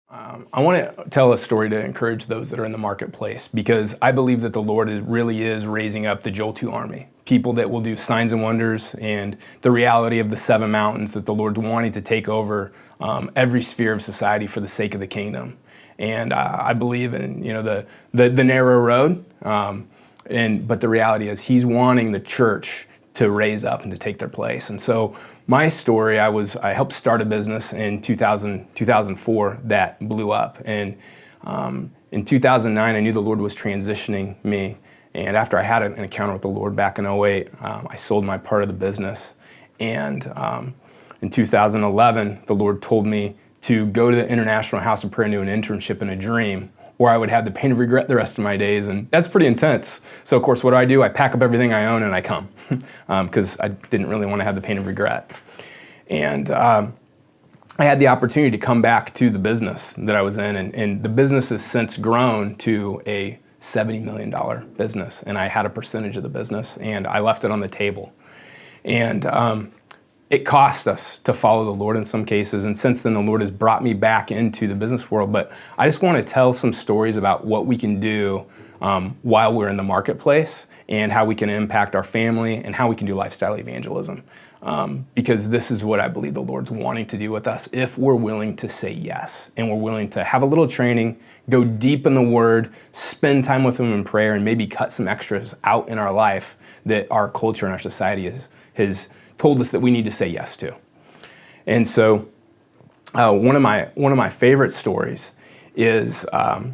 I want to tell a story to encourage those that are in the marketplace, because I believe that the Lord really is raising up the Joel 2 army, people that will do signs and wonders, and the reality of the 7 mountains that the Lord's wanting to take over every sphere of society for the sake of the kingdom. And I believe in the narrow road, but the reality is He's wanting the church to raise up and to take their place. And so my story, I helped start a business in 2004 that blew up. And in 2009, I knew the Lord was transitioning me. And after I had an encounter with the Lord back in 2008, I sold my part of the business. And in 2011, the Lord told me to go to the International House of Prayer and do an internship in a dream, where I would have the pain of regret the rest of my days, and that's pretty intense. So of course, what do? I pack up everything I own and I come, because I didn't really want to have the pain of regret. And I had the opportunity to come back to the business that I was in, and the business has since grown to a $70 million business, and I had a percentage of the business, and I left it on the table. And it cost us to follow the Lord in some cases, and since then the Lord has brought me back into the business world. But I just want to tell some stories about what we can do while we're in the marketplace, and how we can impact our family, and how we can do lifestyle evangelism. Because this is what I believe the Lord's wanting to do with us if we're willing to say yes, and we're willing to have a little training, go deep in the Word, spend time with Him in prayer, and maybe cut some extras out in our life that our culture and our society has told us that we need to say yes to. And so one of my favorite stories is a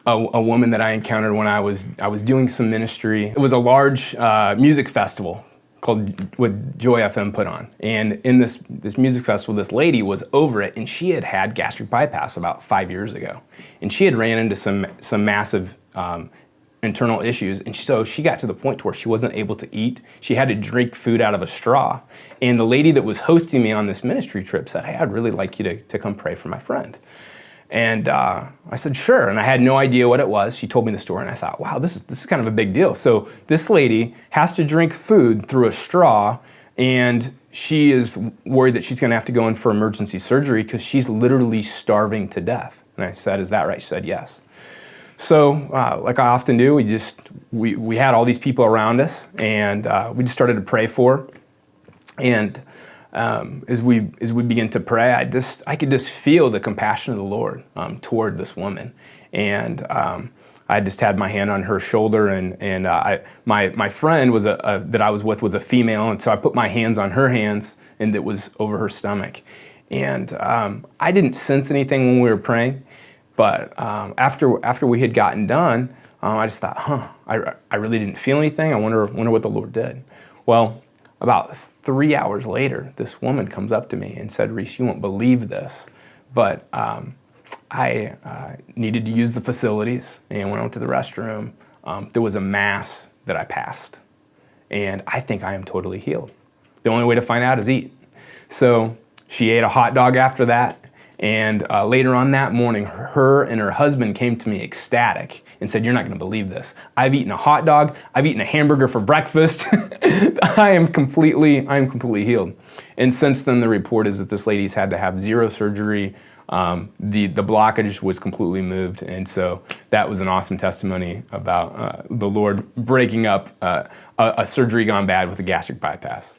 woman that I encountered when I was doing some ministry. It was a large music festival called what Joy FM put on. And in this music festival, this lady was over it, and she had gastric bypass about 5 years ago. And she had ran into some massive internal issues, and so she got to the point where she wasn't able to eat. She had to drink food out of a straw. And the lady that was hosting me on this ministry trip said, "Hey, I'd really like you to come pray for my friend." And I said, "Sure." And I had no idea what it was. She told me the story, and I thought, wow, this is kind of a big deal. So this lady has to drink food through a straw, and she is worried that she's going to have to go in for emergency surgery because she's literally starving to death. And I said, "Is that right?" She said, "Yes." So, like I often do, we had all these people around us, and we just started to pray for her. And as we begin to pray, I could just feel the compassion of the Lord toward this woman. And I just had my hand on her shoulder, and my friend that I was with was a female, and so I put my hands on her hands, and it was over her stomach. And I didn't sense anything when we were praying. But after we had gotten done, I just thought, I really didn't feel anything. I wonder what the Lord did. Well, about 3 hours later, this woman comes up to me and said, "Reese, you won't believe this, but I needed to use the facilities, and when I went to the restroom, there was a mass that I passed, and I think I am totally healed. The only way to find out is eat." So she ate a hot dog after that. And later on that morning, her and her husband came to me ecstatic and said, "You're not going to believe this. I've eaten a hot dog. I've eaten a hamburger for breakfast. I am completely healed." And since then, the report is that this lady's had to have 0 surgery. The blockage was completely moved. And so that was an awesome testimony about the Lord breaking up a surgery gone bad with a gastric bypass.